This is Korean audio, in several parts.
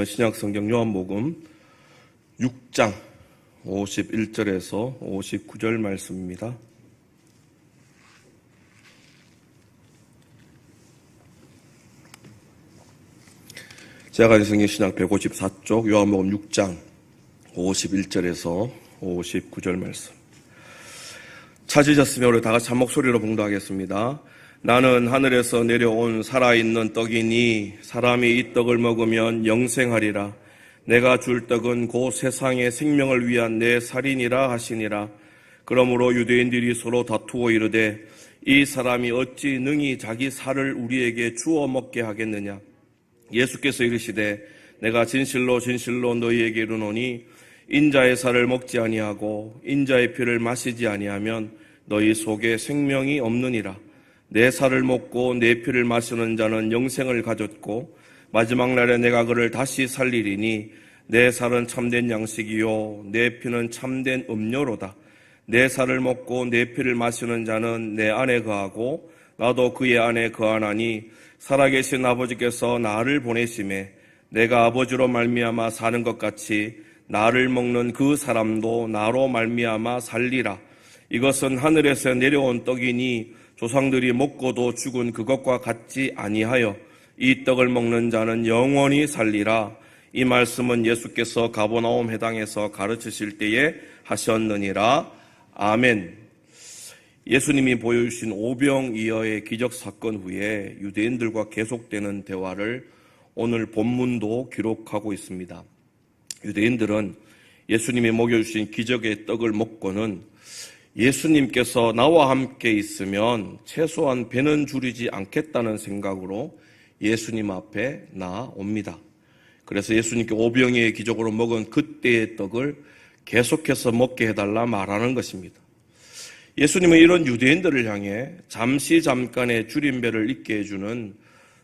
신약성경 요한복음 6장 51절에서 59절 말씀입니다. 제가 가진 성경 신약 154쪽 요한복음 6장 51절에서 59절 말씀. 찾으셨으면 우리 다 같이 한 목소리로 봉독하겠습니다. 나는 하늘에서 내려온 살아있는 떡이니 사람이 이 떡을 먹으면 영생하리라. 내가 줄 떡은 곧 세상의 생명을 위한 내 살이니라 하시니라. 그러므로 유대인들이 서로 다투어 이르되 이 사람이 어찌 능히 자기 살을 우리에게 주어 먹게 하겠느냐. 예수께서 이르시되 내가 진실로 진실로 너희에게 이르노니 인자의 살을 먹지 아니하고 인자의 피를 마시지 아니하면 너희 속에 생명이 없느니라. 내 살을 먹고 내 피를 마시는 자는 영생을 가졌고 마지막 날에 내가 그를 다시 살리리니 내 살은 참된 양식이요 내 피는 참된 음료로다. 내 살을 먹고 내 피를 마시는 자는 내 안에 거하고 나도 그의 안에 거하나니 살아계신 아버지께서 나를 보내심에 내가 아버지로 말미암아 사는 것 같이 나를 먹는 그 사람도 나로 말미암아 살리라. 이것은 하늘에서 내려온 떡이니 조상들이 먹고도 죽은 그것과 같지 아니하여 이 떡을 먹는 자는 영원히 살리라. 이 말씀은 예수께서 가버나움 회당에서 가르치실 때에 하셨느니라. 아멘. 예수님이 보여주신 오병이어의 기적사건 후에 유대인들과 계속되는 대화를 오늘 본문도 기록하고 있습니다. 유대인들은 예수님이 먹여주신 기적의 떡을 먹고는 예수님께서 나와 함께 있으면 최소한 배는 줄이지 않겠다는 생각으로 예수님 앞에 나옵니다. 그래서 예수님께 오병이어의 기적으로 먹은 그때의 떡을 계속해서 먹게 해달라 말하는 것입니다. 예수님은 이런 유대인들을 향해 잠깐의 줄임배를 잊게 해주는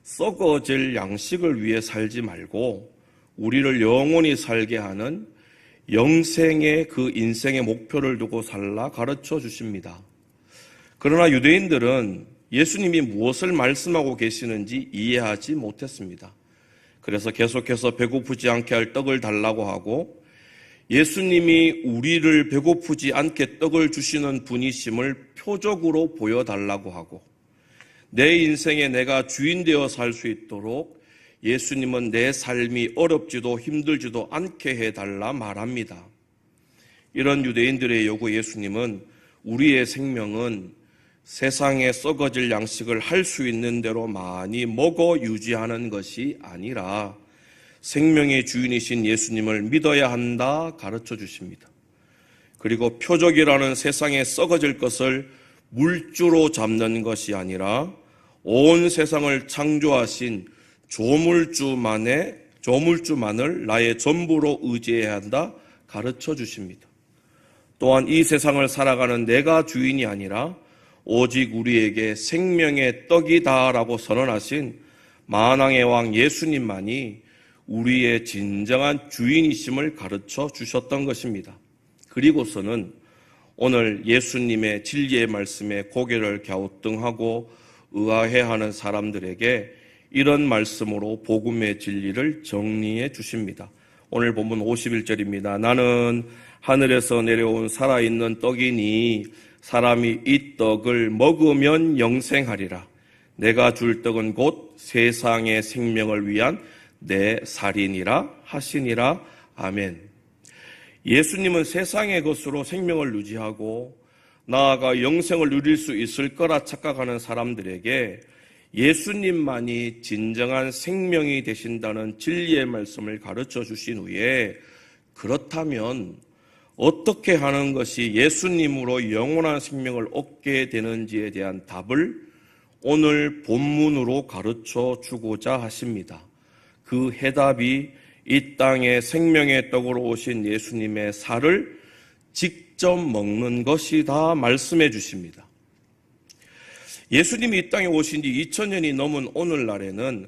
썩어질 양식을 위해 살지 말고 우리를 영원히 살게 하는 영생의 그 인생의 목표를 두고 살라 가르쳐 주십니다. 그러나 유대인들은 예수님이 무엇을 말씀하고 계시는지 이해하지 못했습니다. 그래서 계속해서 배고프지 않게 할 떡을 달라고 하고 예수님이 우리를 배고프지 않게 떡을 주시는 분이심을 표적으로 보여달라고 하고 내 인생에 내가 주인 되어 살 수 있도록 예수님은 내 삶이 어렵지도 힘들지도 않게 해달라 말합니다. 이런 유대인들의 요구 예수님은 우리의 생명은 세상에 썩어질 양식을 할 수 있는 대로 많이 먹어 유지하는 것이 아니라 생명의 주인이신 예수님을 믿어야 한다 가르쳐 주십니다. 그리고 표적이라는 세상에 썩어질 것을 물주로 잡는 것이 아니라 온 세상을 창조하신 조물주만을 나의 전부로 의지해야 한다 가르쳐 주십니다. 또한 이 세상을 살아가는 내가 주인이 아니라 오직 우리에게 생명의 떡이다라고 선언하신 만왕의 왕 예수님만이 우리의 진정한 주인이심을 가르쳐 주셨던 것입니다. 그리고서는 오늘 예수님의 진리의 말씀에 고개를 갸우뚱하고 의아해하는 사람들에게 이런 말씀으로 복음의 진리를 정리해 주십니다. 오늘 본문 51절입니다. 나는 하늘에서 내려온 살아있는 떡이니 사람이 이 떡을 먹으면 영생하리라. 내가 줄 떡은 곧 세상의 생명을 위한 내 살이니라 하시니라. 아멘. 예수님은 세상의 것으로 생명을 유지하고 나아가 영생을 누릴 수 있을 거라 착각하는 사람들에게 예수님만이 진정한 생명이 되신다는 진리의 말씀을 가르쳐 주신 후에 그렇다면 어떻게 하는 것이 예수님으로 영원한 생명을 얻게 되는지에 대한 답을 오늘 본문으로 가르쳐 주고자 하십니다. 그 해답이 이 땅에 생명의 떡으로 오신 예수님의 살을 직접 먹는 것이다 말씀해 주십니다. 예수님이 이 땅에 오신 지 2000년이 넘은 오늘날에는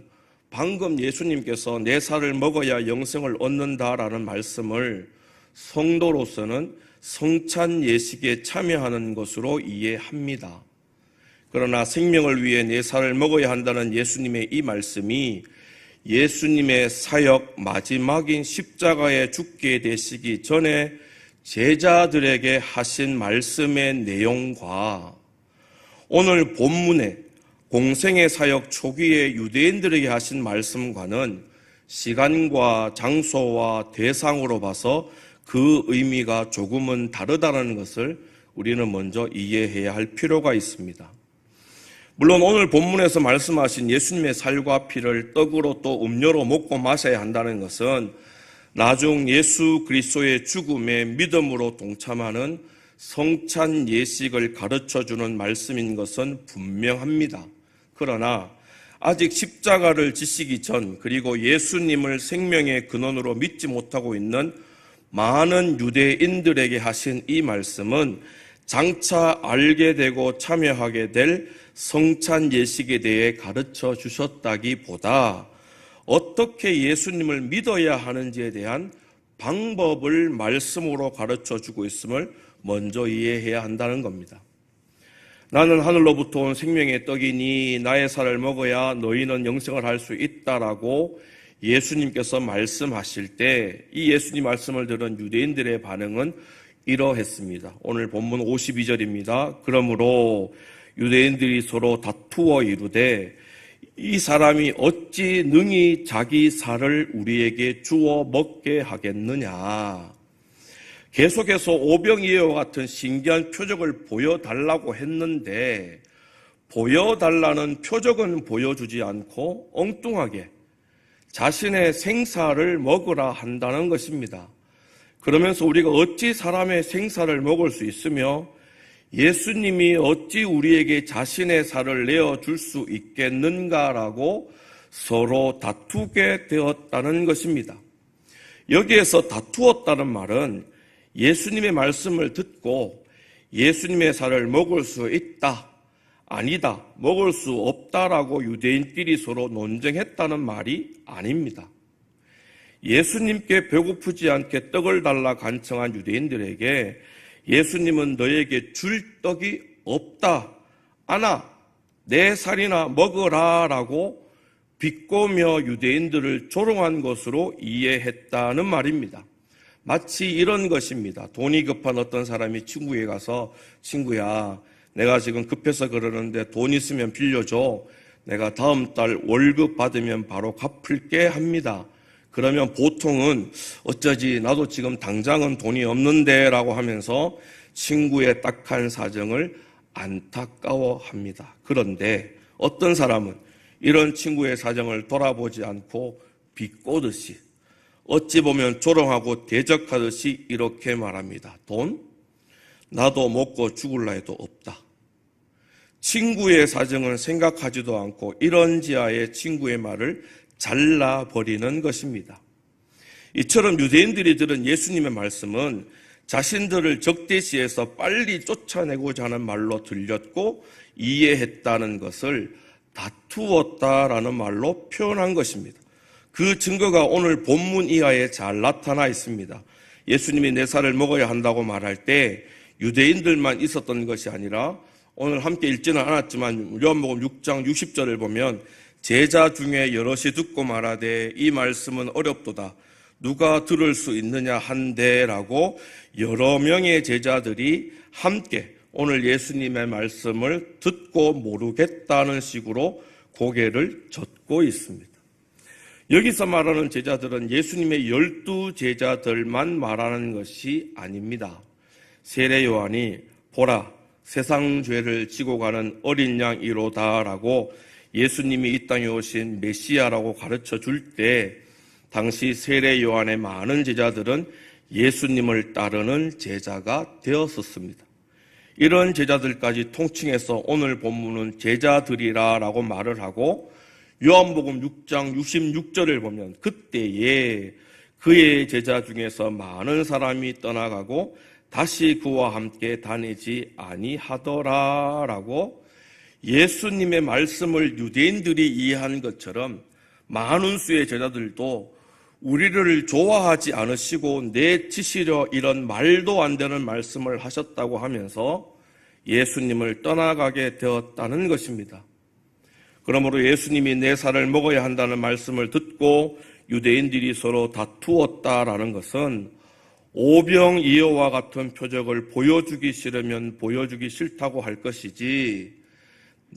방금 예수님께서 내 살을 먹어야 영생을 얻는다라는 말씀을 성도로서는 성찬 예식에 참여하는 것으로 이해합니다. 그러나 생명을 위해 내 살을 먹어야 한다는 예수님의 이 말씀이 예수님의 사역 마지막인 십자가에 죽게 되시기 전에 제자들에게 하신 말씀의 내용과 오늘 본문의 공생의 사역 초기에 유대인들에게 하신 말씀과는 시간과 장소와 대상으로 봐서 그 의미가 조금은 다르다는 것을 우리는 먼저 이해해야 할 필요가 있습니다. 물론 오늘 본문에서 말씀하신 예수님의 살과 피를 떡으로 또 음료로 먹고 마셔야 한다는 것은 나중 예수 그리스도의 죽음에 믿음으로 동참하는 성찬 예식을 가르쳐주는 말씀인 것은 분명합니다. 그러나 아직 십자가를 지시기 전 그리고 예수님을 생명의 근원으로 믿지 못하고 있는 많은 유대인들에게 하신 이 말씀은 장차 알게 되고 참여하게 될 성찬 예식에 대해 가르쳐 주셨다기보다 어떻게 예수님을 믿어야 하는지에 대한 방법을 말씀으로 가르쳐 주고 있음을 먼저 이해해야 한다는 겁니다. 나는 하늘로부터 온 생명의 떡이니 나의 살을 먹어야 너희는 영생을 할 수 있다라고 예수님께서 말씀하실 때 이 예수님 말씀을 들은 유대인들의 반응은 이러했습니다. 오늘 본문 52절입니다. 그러므로 유대인들이 서로 다투어 이르되 이 사람이 어찌 능히 자기 살을 우리에게 주어 먹게 하겠느냐. 계속해서 오병이어와 같은 신기한 표적을 보여달라고 했는데 보여달라는 표적은 보여주지 않고 엉뚱하게 자신의 생사를 먹으라 한다는 것입니다. 그러면서 우리가 어찌 사람의 생사를 먹을 수 있으며 예수님이 어찌 우리에게 자신의 살을 내어줄 수 있겠는가라고 서로 다투게 되었다는 것입니다. 여기에서 다투었다는 말은 예수님의 말씀을 듣고 예수님의 살을 먹을 수 있다, 아니다, 먹을 수 없다라고 유대인끼리 서로 논쟁했다는 말이 아닙니다. 예수님께 배고프지 않게 떡을 달라 간청한 유대인들에게 예수님은 너에게 줄 떡이 없다, 아나 내 살이나 먹으라 라고 비꼬며 유대인들을 조롱한 것으로 이해했다는 말입니다. 마치 이런 것입니다. 돈이 급한 어떤 사람이 친구에 가서 친구야, 내가 지금 급해서 그러는데 돈 있으면 빌려줘. 내가 다음 달 월급 받으면 바로 갚을게 합니다. 그러면 보통은 어쩌지 나도 지금 당장은 돈이 없는데 라고 하면서 친구의 딱한 사정을 안타까워합니다. 그런데 어떤 사람은 이런 친구의 사정을 돌아보지 않고 비꼬듯이 어찌 보면 조롱하고 대적하듯이 이렇게 말합니다. 돈? 나도 먹고 죽을라 해도 없다. 친구의 사정은 생각하지도 않고 이런지하에 친구의 말을 잘라버리는 것입니다. 이처럼 유대인들이 들은 예수님의 말씀은 자신들을 적대시해서 빨리 쫓아내고자 하는 말로 들렸고 이해했다는 것을 다투었다라는 말로 표현한 것입니다. 그 증거가 오늘 본문 이하에 잘 나타나 있습니다. 예수님이 내 살을 먹어야 한다고 말할 때 유대인들만 있었던 것이 아니라 오늘 함께 읽지는 않았지만 요한복음 6장 60절을 보면 제자 중에 여럿이 듣고 말하되 이 말씀은 어렵도다. 누가 들을 수 있느냐 한데라고 여러 명의 제자들이 함께 오늘 예수님의 말씀을 듣고 모르겠다는 식으로 고개를 젓고 있습니다. 여기서 말하는 제자들은 예수님의 12 제자들만 말하는 것이 아닙니다. 세례 요한이 보라 세상 죄를 지고 가는 어린 양이로다라고 예수님이 이 땅에 오신 메시아라고 가르쳐 줄 때 당시 세례 요한의 많은 제자들은 예수님을 따르는 제자가 되었었습니다. 이런 제자들까지 통칭해서 오늘 본문은 제자들이라고 말을 하고 요한복음 6장 66절을 보면 그때에 그의 제자 중에서 많은 사람이 떠나가고 다시 그와 함께 다니지 아니하더라라고 예수님의 말씀을 유대인들이 이해한 것처럼 많은 수의 제자들도 우리를 좋아하지 않으시고 내치시려 이런 말도 안 되는 말씀을 하셨다고 하면서 예수님을 떠나가게 되었다는 것입니다. 그러므로 예수님이 내 살을 먹어야 한다는 말씀을 듣고 유대인들이 서로 다투었다라는 것은 오병이어와 같은 표적을 보여주기 싫으면 보여주기 싫다고 할 것이지,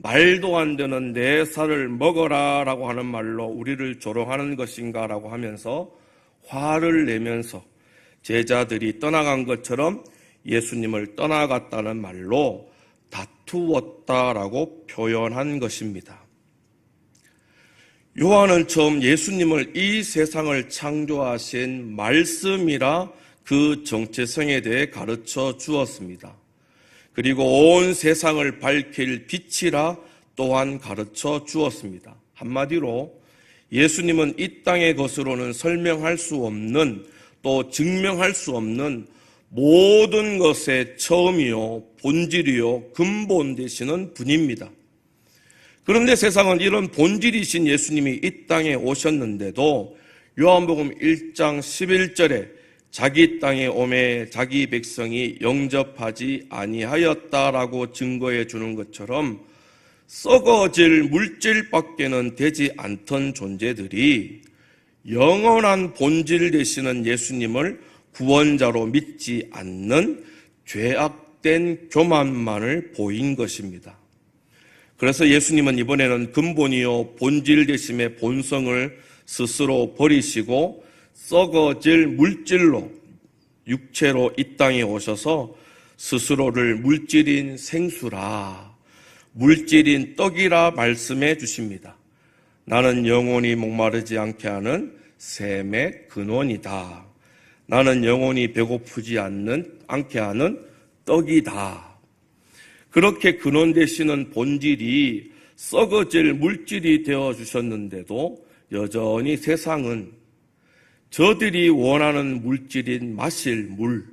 말도 안 되는 내 살을 먹어라 라고 하는 말로 우리를 조롱하는 것인가 라고 하면서 화를 내면서 제자들이 떠나간 것처럼 예수님을 떠나갔다는 말로 다투었다라고 표현한 것입니다. 요한은 처음 예수님을 이 세상을 창조하신 말씀이라 그 정체성에 대해 가르쳐 주었습니다. 그리고 온 세상을 밝힐 빛이라 또한 가르쳐 주었습니다. 한마디로 예수님은 이 땅의 것으로는 설명할 수 없는, 또 증명할 수 없는 모든 것의 처음이요, 본질이요, 근본 되시는 분입니다. 그런데 세상은 이런 본질이신 예수님이 이 땅에 오셨는데도 요한복음 1장 11절에 자기 땅에 오매 자기 백성이 영접하지 아니하였다라고 증거해 주는 것처럼 썩어질 물질밖에는 되지 않던 존재들이 영원한 본질 되시는 예수님을 구원자로 믿지 않는 죄악된 교만만을 보인 것입니다. 그래서 예수님은 이번에는 근본이요 본질 되심의 본성을 스스로 버리시고 썩어질 물질로, 육체로 이 땅에 오셔서 스스로를 물질인 생수라, 물질인 떡이라 말씀해 주십니다. 나는 영원히 목마르지 않게 하는 샘의 근원이다. 나는 영원히 배고프지 않게 하는 떡이다. 그렇게 근원 되시는 본질이 썩어질 물질이 되어 주셨는데도 여전히 세상은 저들이 원하는 물질인 마실 물,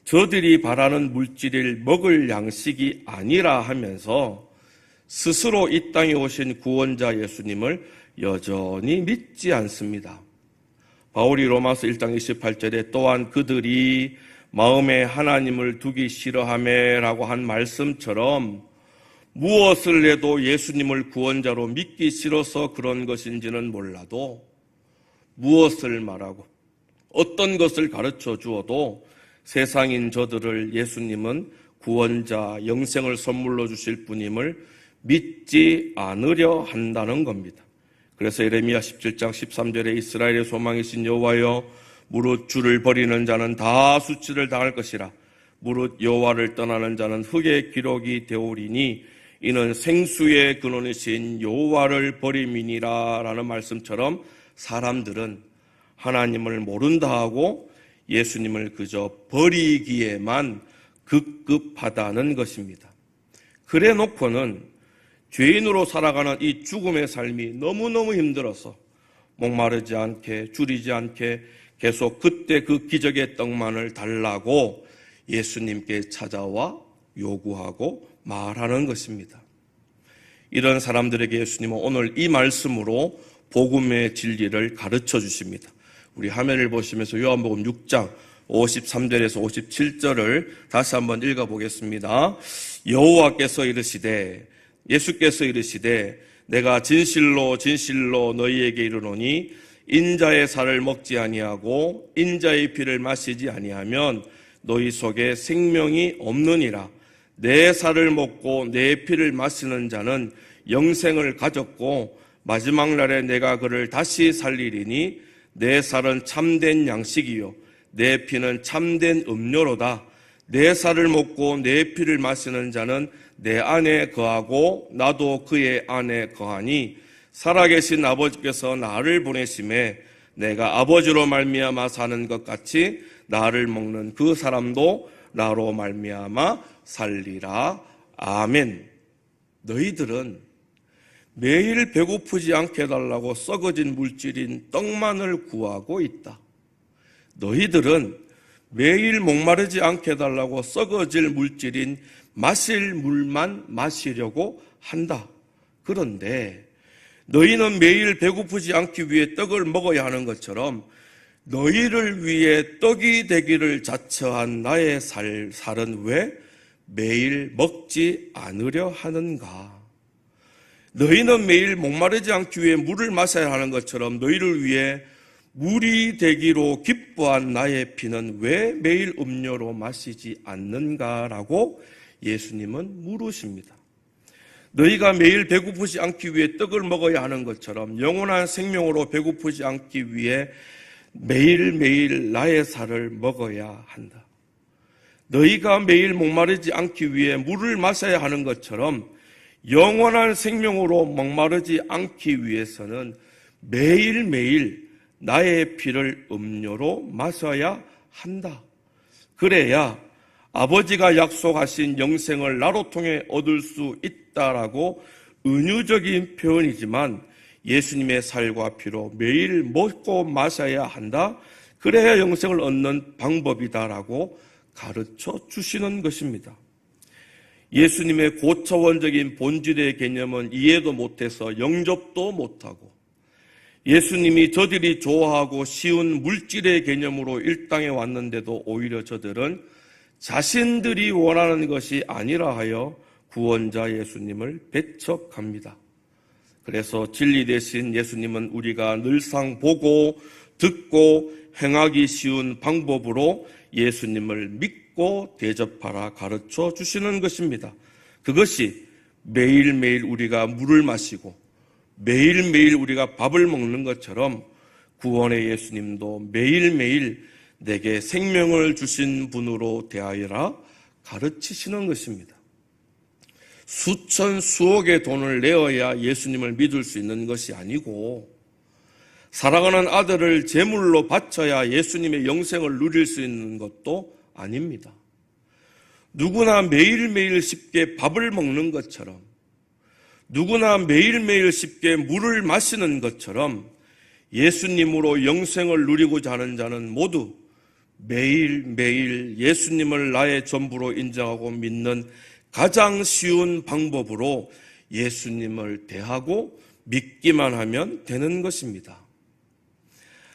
저들이 바라는 물질을 먹을 양식이 아니라 하면서 스스로 이 땅에 오신 구원자 예수님을 여전히 믿지 않습니다. 바울이 로마서 1장 28절에 또한 그들이 마음에 하나님을 두기 싫어하매라고 한 말씀처럼 무엇을 해도 예수님을 구원자로 믿기 싫어서 그런 것인지는 몰라도 무엇을 말하고 어떤 것을 가르쳐 주어도 세상인 저들을 예수님은 구원자, 영생을 선물로 주실 분임을 믿지 않으려 한다는 겁니다. 그래서 예레미야 17장 13절에 이스라엘의 소망이신 여호와여, 무릇 주를 버리는 자는 다 수치를 당할 것이라. 무릇 여호와를 떠나는 자는 흙의 기록이 되오리니 이는 생수의 근원이신 여호와를 버림이니라 라는 말씀처럼 사람들은 하나님을 모른다 하고 예수님을 그저 버리기에만 급급하다는 것입니다. 그래 놓고는 죄인으로 살아가는 이 죽음의 삶이 너무너무 힘들어서 목마르지 않게, 줄이지 않게 계속 그때 그 기적의 떡만을 달라고 예수님께 찾아와 요구하고 말하는 것입니다. 이런 사람들에게 예수님은 오늘 이 말씀으로 복음의 진리를 가르쳐 주십니다. 우리 화면을 보시면서 요한복음 6장 53절에서 57절을 다시 한번 읽어보겠습니다. 여호와께서 이르시되, 예수께서 이르시되 내가 진실로 진실로 너희에게 이르노니 인자의 살을 먹지 아니하고 인자의 피를 마시지 아니하면 너희 속에 생명이 없느니라. 내 살을 먹고 내 피를 마시는 자는 영생을 가졌고 마지막 날에 내가 그를 다시 살리리니 내 살은 참된 양식이요 내 피는 참된 음료로다. 내 살을 먹고 내 피를 마시는 자는 내 안에 거하고 나도 그의 안에 거하니 살아계신 아버지께서 나를 보내심에 내가 아버지로 말미암아 사는 것 같이 나를 먹는 그 사람도 나로 말미암아 살리라. 아멘. 너희들은 매일 배고프지 않게 해달라고 썩어진 물질인 떡만을 구하고 있다. 너희들은 매일 목마르지 않게 해달라고 썩어질 물질인 마실 물만 마시려고 한다. 그런데 너희는 매일 배고프지 않기 위해 떡을 먹어야 하는 것처럼 너희를 위해 떡이 되기를 자처한 나의 살은 왜 매일 먹지 않으려 하는가? 너희는 매일 목마르지 않기 위해 물을 마셔야 하는 것처럼 너희를 위해 물이 되기로 기뻐한 나의 피는 왜 매일 음료로 마시지 않는가라고 예수님은 물으십니다. 너희가 매일 배고프지 않기 위해 떡을 먹어야 하는 것처럼 영원한 생명으로 배고프지 않기 위해 매일매일 나의 살을 먹어야 한다. 너희가 매일 목마르지 않기 위해 물을 마셔야 하는 것처럼 영원한 생명으로 목마르지 않기 위해서는 매일매일 나의 피를 음료로 마셔야 한다. 그래야 아버지가 약속하신 영생을 나로 통해 얻을 수 있다라고 은유적인 표현이지만 예수님의 살과 피로 매일 먹고 마셔야 한다. 그래야 영생을 얻는 방법이다라고 가르쳐 주시는 것입니다. 예수님의 고차원적인 본질의 개념은 이해도 못해서 영접도 못하고 예수님이 저들이 좋아하고 쉬운 물질의 개념으로 이 땅에 왔는데도 오히려 저들은 자신들이 원하는 것이 아니라 하여 구원자 예수님을 배척합니다. 그래서 진리 대신 예수님은 우리가 늘상 보고 듣고 행하기 쉬운 방법으로 예수님을 믿고 대접하라 가르쳐 주시는 것입니다. 그것이 매일매일 우리가 물을 마시고 매일매일 우리가 밥을 먹는 것처럼 구원의 예수님도 매일매일 내게 생명을 주신 분으로 대하여라 가르치시는 것입니다. 수천 수억의 돈을 내어야 예수님을 믿을 수 있는 것이 아니고 사랑하는 아들을 제물로 바쳐야 예수님의 영생을 누릴 수 있는 것도 아닙니다. 누구나 매일매일 쉽게 밥을 먹는 것처럼 누구나 매일매일 쉽게 물을 마시는 것처럼 예수님으로 영생을 누리고자 하는 자는 모두 매일매일 예수님을 나의 전부로 인정하고 믿는 가장 쉬운 방법으로 예수님을 대하고 믿기만 하면 되는 것입니다.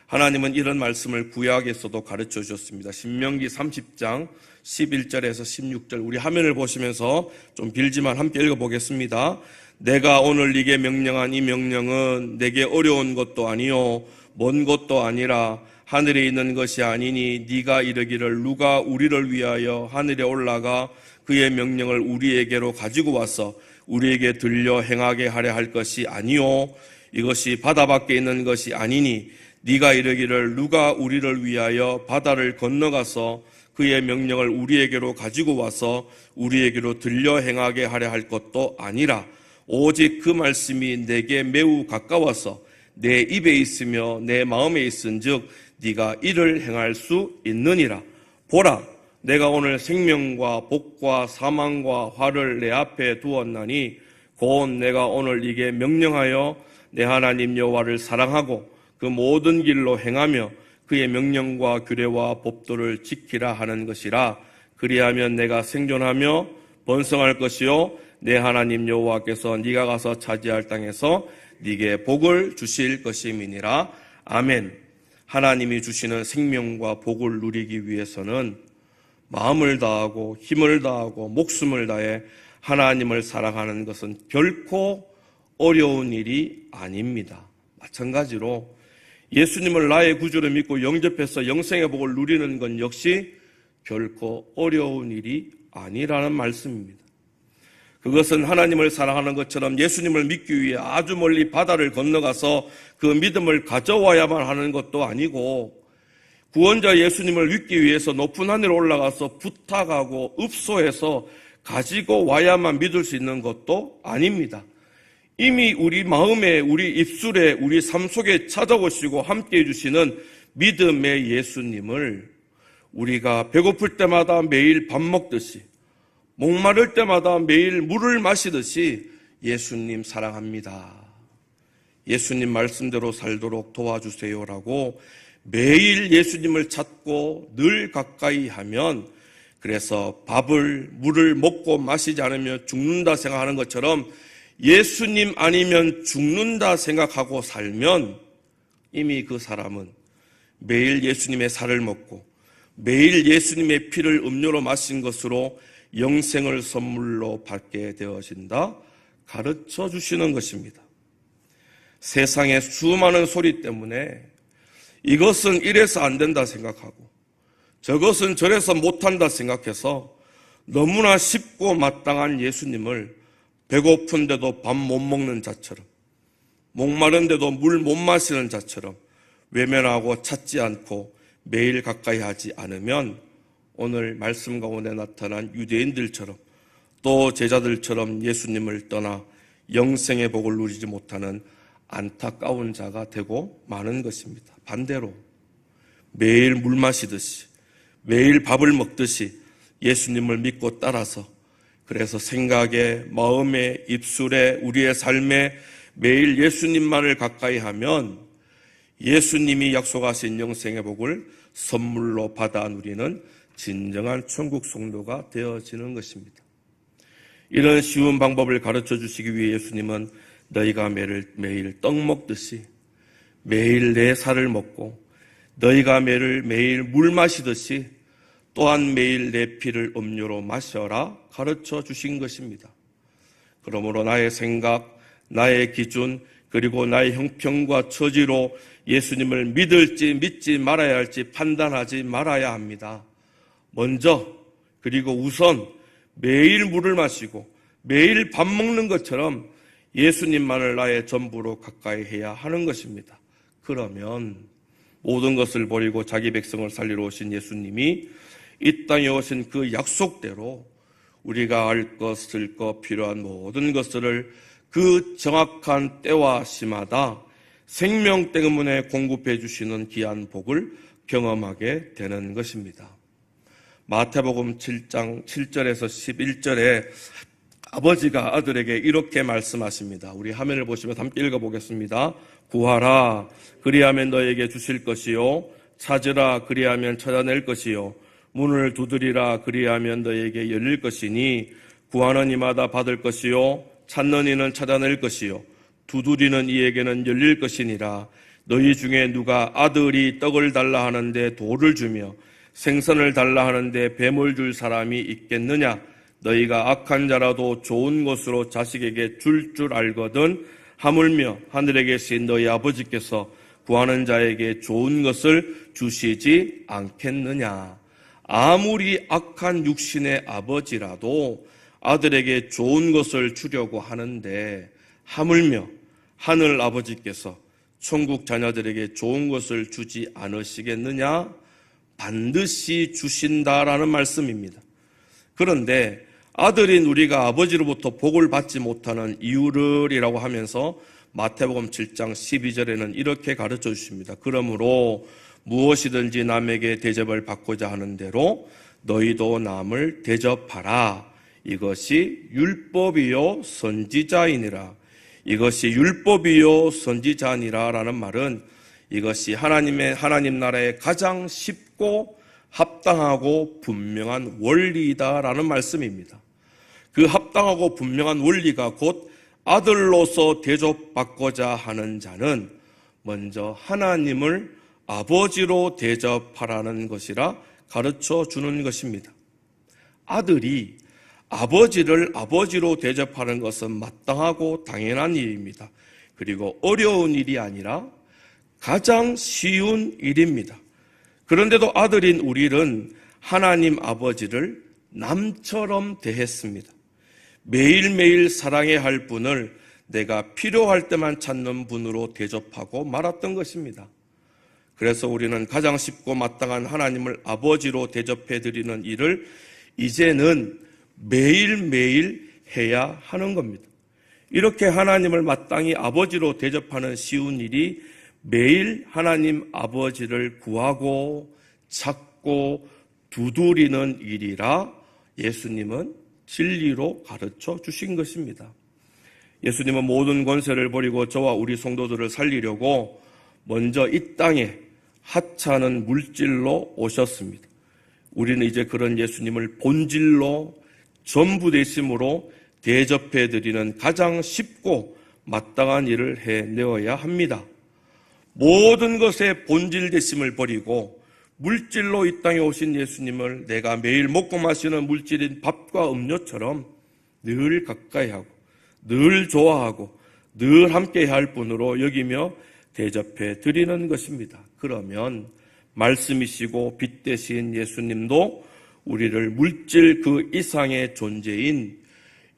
하나님은 이런 말씀을 구약에서도 가르쳐 주셨습니다. 신명기 30장 11절에서 16절 우리 화면을 보시면서 좀 길지만 함께 읽어보겠습니다. 내가 오늘 네게 명령한 이 명령은 내게 어려운 것도 아니요 먼 것도 아니라 하늘에 있는 것이 아니니 네가 이르기를 누가 우리를 위하여 하늘에 올라가 그의 명령을 우리에게로 가지고 와서 우리에게 들려 행하게 하려 할 것이 아니요 이것이 바다 밖에 있는 것이 아니니 네가 이르기를 누가 우리를 위하여 바다를 건너가서 그의 명령을 우리에게로 가지고 와서 우리에게로 들려 행하게 하려 할 것도 아니라 오직 그 말씀이 내게 매우 가까워서 내 입에 있으며 내 마음에 있은즉 네가 이를 행할 수 있느니라. 보라, 내가 오늘 생명과 복과 사망과 화를 내 앞에 두었나니 곧 내가 오늘 네게 명령하여 내 하나님 여호와를 사랑하고 그 모든 길로 행하며 그의 명령과 규례와 법도를 지키라 하는 것이라. 그리하면 내가 생존하며 번성할 것이요 내 하나님 여호와께서 네가 가서 차지할 땅에서 네게 복을 주실 것임이니라. 아멘. 하나님이 주시는 생명과 복을 누리기 위해서는 마음을 다하고 힘을 다하고 목숨을 다해 하나님을 사랑하는 것은 결코 어려운 일이 아닙니다. 마찬가지로 예수님을 나의 구주로 믿고 영접해서 영생의 복을 누리는 건 역시 결코 어려운 일이 아니라는 말씀입니다. 그것은 하나님을 사랑하는 것처럼 예수님을 믿기 위해 아주 멀리 바다를 건너가서 그 믿음을 가져와야만 하는 것도 아니고 구원자 예수님을 믿기 위해서 높은 하늘에 올라가서 부탁하고 읍소해서 가지고 와야만 믿을 수 있는 것도 아닙니다. 이미 우리 마음에, 우리 입술에, 우리 삶 속에 찾아오시고 함께해 주시는 믿음의 예수님을 우리가 배고플 때마다 매일 밥 먹듯이 목마를 때마다 매일 물을 마시듯이 예수님 사랑합니다. 예수님 말씀대로 살도록 도와주세요라고 매일 예수님을 찾고 늘 가까이 하면 그래서 밥을 물을 먹고 마시지 않으면 죽는다 생각하는 것처럼 예수님 아니면 죽는다 생각하고 살면 이미 그 사람은 매일 예수님의 살을 먹고 매일 예수님의 피를 음료로 마신 것으로 영생을 선물로 받게 되어진다 가르쳐 주시는 것입니다. 세상의 수많은 소리 때문에 이것은 이래서 안 된다 생각하고 저것은 저래서 못한다 생각해서 너무나 쉽고 마땅한 예수님을 배고픈데도 밥 못 먹는 자처럼, 목마른데도 물 못 마시는 자처럼 외면하고 찾지 않고 매일 가까이 하지 않으면 오늘 말씀 가운데 나타난 유대인들처럼 또 제자들처럼 예수님을 떠나 영생의 복을 누리지 못하는 안타까운 자가 되고 마는 것입니다. 반대로 매일 물 마시듯이 매일 밥을 먹듯이 예수님을 믿고 따라서 그래서 생각에, 마음에, 입술에, 우리의 삶에 매일 예수님만을 가까이 하면 예수님이 약속하신 영생의 복을 선물로 받아 누리는 진정한 천국 성도가 되어지는 것입니다. 이런 쉬운 방법을 가르쳐 주시기 위해 예수님은 너희가 매일 떡 먹듯이 매일 내 살을 먹고 너희가 매일 물 마시듯이 또한 매일 내 피를 음료로 마셔라 가르쳐 주신 것입니다. 그러므로 나의 생각, 나의 기준, 그리고 나의 형편과 처지로 예수님을 믿을지 믿지 말아야 할지 판단하지 말아야 합니다. 먼저 그리고 우선 매일 물을 마시고 매일 밥 먹는 것처럼 예수님만을 나의 전부로 가까이 해야 하는 것입니다. 그러면 모든 것을 버리고 자기 백성을 살리러 오신 예수님이 이 땅에 오신 그 약속대로 우리가 알 것, 쓸 것, 필요한 모든 것들을 그 정확한 때와 시마다 생명 때문에 공급해 주시는 귀한 복을 경험하게 되는 것입니다. 마태복음 7장 7절에서 11절에 아버지가 아들에게 이렇게 말씀하십니다. 우리 화면을 보시면 함께 읽어보겠습니다. 구하라 그리하면 너에게 주실 것이요 찾으라 그리하면 찾아낼 것이요 문을 두드리라 그리하면 너에게 열릴 것이니 구하는 이마다 받을 것이요 찾는 이는 찾아낼 것이요 두드리는 이에게는 열릴 것이니라. 너희 중에 누가 아들이 떡을 달라 하는데 돌을 주며 생선을 달라 하는데 뱀을 줄 사람이 있겠느냐? 너희가 악한 자라도 좋은 것으로 자식에게 줄 알거든 하물며 하늘에 계신 너희 아버지께서 구하는 자에게 좋은 것을 주시지 않겠느냐? 아무리 악한 육신의 아버지라도 아들에게 좋은 것을 주려고 하는데 하물며 하늘 아버지께서 천국 자녀들에게 좋은 것을 주지 않으시겠느냐? 반드시 주신다라는 말씀입니다. 그런데 아들인 우리가 아버지로부터 복을 받지 못하는 이유를이라고 하면서 마태복음 7장 12절에는 이렇게 가르쳐 주십니다. 그러므로 무엇이든지 남에게 대접을 받고자 하는 대로 너희도 남을 대접하라. 이것이 율법이요 선지자이니라. 이것이 율법이요 선지자니라 라는 말은 이것이 하나님 나라의 가장 쉽고 합당하고 분명한 원리이다라는 말씀입니다. 그 합당하고 분명한 원리가 곧 아들로서 대접받고자 하는 자는 먼저 하나님을 아버지로 대접하라는 것이라 가르쳐 주는 것입니다. 아들이 아버지를 아버지로 대접하는 것은 마땅하고 당연한 일입니다. 그리고 어려운 일이 아니라 가장 쉬운 일입니다. 그런데도 아들인 우리는 하나님 아버지를 남처럼 대했습니다. 매일매일 사랑해야 할 분을 내가 필요할 때만 찾는 분으로 대접하고 말았던 것입니다. 그래서 우리는 가장 쉽고 마땅한 하나님을 아버지로 대접해드리는 일을 이제는 매일매일 해야 하는 겁니다. 이렇게 하나님을 마땅히 아버지로 대접하는 쉬운 일이 매일 하나님 아버지를 구하고 찾고 두드리는 일이라 예수님은 진리로 가르쳐 주신 것입니다. 예수님은 모든 권세를 버리고 저와 우리 성도들을 살리려고 먼저 이 땅에 하찮은 물질로 오셨습니다. 우리는 이제 그런 예수님을 본질로 전부 되심으로 대접해드리는 가장 쉽고 마땅한 일을 해내어야 합니다. 모든 것의 본질 되심을 버리고 물질로 이 땅에 오신 예수님을 내가 매일 먹고 마시는 물질인 밥과 음료처럼 늘 가까이 하고 늘 좋아하고 늘 함께 할 분으로 여기며 대접해 드리는 것입니다. 그러면 말씀이시고 빛 되신 예수님도 우리를 물질 그 이상의 존재인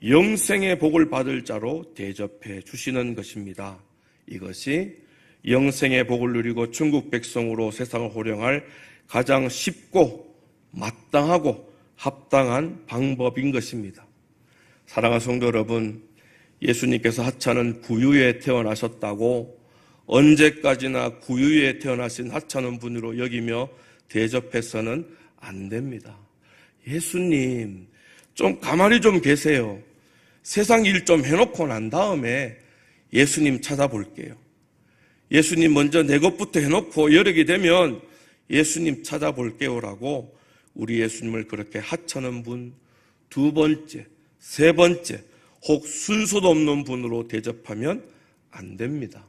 영생의 복을 받을 자로 대접해 주시는 것입니다. 이것이 영생의 복을 누리고 천국 백성으로 세상을 호령할 가장 쉽고 마땅하고 합당한 방법인 것입니다. 사랑하는 성도 여러분, 예수님께서 하찮은 구유에 태어나셨다고 언제까지나 구유에 태어나신 하찮은 분으로 여기며 대접해서는 안 됩니다. 예수님, 좀 가만히 좀 계세요. 세상 일 좀 해놓고 난 다음에 예수님 찾아볼게요. 예수님 먼저 내 것부터 해놓고 여력이 되면 예수님 찾아볼게요라고 우리 예수님을 그렇게 하찮은 분, 두 번째, 세 번째, 혹 순서도 없는 분으로 대접하면 안 됩니다.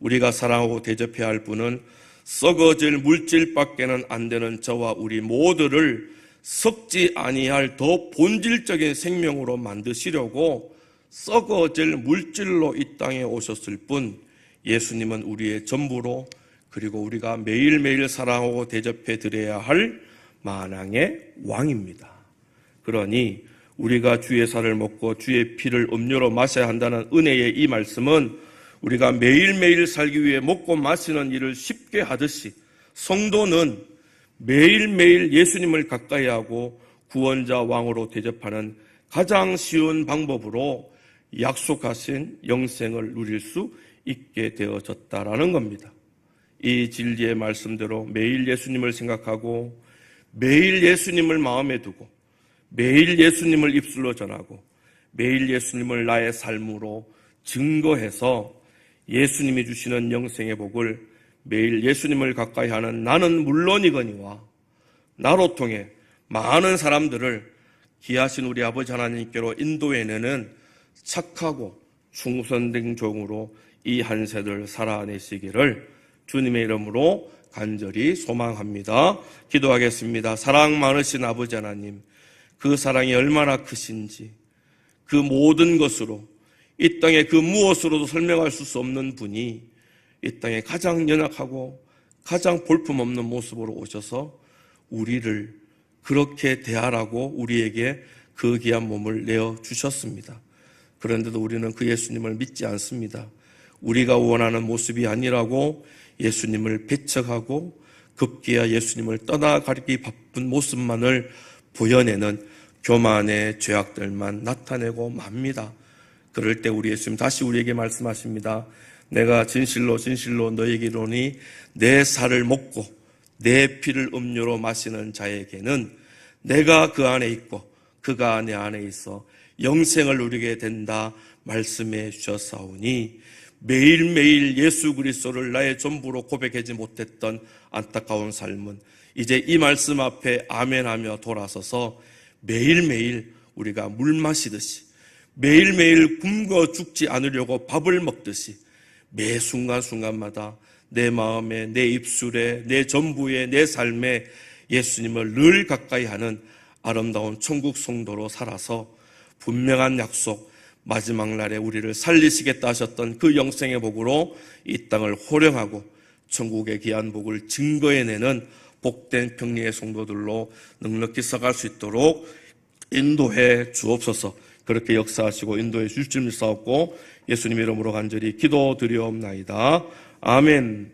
우리가 사랑하고 대접해야 할 분은 썩어질 물질밖에는 안 되는 저와 우리 모두를 썩지 아니할 더 본질적인 생명으로 만드시려고 썩어질 물질로 이 땅에 오셨을 뿐, 예수님은 우리의 전부로, 그리고 우리가 매일매일 사랑하고 대접해 드려야 할 만왕의 왕입니다. 그러니 우리가 주의 살을 먹고 주의 피를 음료로 마셔야 한다는 은혜의 이 말씀은 우리가 매일매일 살기 위해 먹고 마시는 일을 쉽게 하듯이 성도는 매일매일 예수님을 가까이 하고 구원자 왕으로 대접하는 가장 쉬운 방법으로 약속하신 영생을 누릴 수 있게 되어졌다라는 겁니다. 이 진리의 말씀대로 매일 예수님을 생각하고 매일 예수님을 마음에 두고 매일 예수님을 입술로 전하고 매일 예수님을 나의 삶으로 증거해서 예수님이 주시는 영생의 복을 매일 예수님을 가까이 하는 나는 물론이거니와 나로 통해 많은 사람들을 귀하신 우리 아버지 하나님께로 인도해내는 착하고 충성된 종으로 이 한 세대를 살아내시기를 주님의 이름으로 간절히 소망합니다. 기도하겠습니다. 사랑 많으신 아버지 하나님, 그 사랑이 얼마나 크신지 그 모든 것으로 이 땅에 그 무엇으로도 설명할 수 없는 분이 이 땅에 가장 연약하고 가장 볼품없는 모습으로 오셔서 우리를 그렇게 대하라고 우리에게 그 귀한 몸을 내어주셨습니다. 그런데도 우리는 그 예수님을 믿지 않습니다. 우리가 원하는 모습이 아니라고 예수님을 배척하고 급기야 예수님을 떠나가기 바쁜 모습만을 보여내는 교만의 죄악들만 나타내고 맙니다. 그럴 때 우리 예수님 다시 우리에게 말씀하십니다. 내가 진실로 진실로 너에게 이르노니 내 살을 먹고 내 피를 음료로 마시는 자에게는 내가 그 안에 있고 그가 내 안에 있어 영생을 누리게 된다 말씀해 주셨사오니 매일매일 예수 그리스도를 나의 전부로 고백하지 못했던 안타까운 삶은 이제 이 말씀 앞에 아멘하며 돌아서서 매일매일 우리가 물 마시듯이 매일매일 굶어 죽지 않으려고 밥을 먹듯이 매 순간순간마다 내 마음에, 내 입술에, 내 전부에, 내 삶에 예수님을 늘 가까이 하는 아름다운 천국 성도로 살아서 분명한 약속, 마지막 날에 우리를 살리시겠다 하셨던 그 영생의 복으로 이 땅을 호령하고 천국의 귀한 복을 증거해내는 복된 평리의 성도들로 넉넉히 써갈 수 있도록 인도해 주옵소서. 그렇게 역사하시고 인도해 주실 줄 믿사옵고 예수님 이름으로 간절히 기도드리옵나이다. 아멘.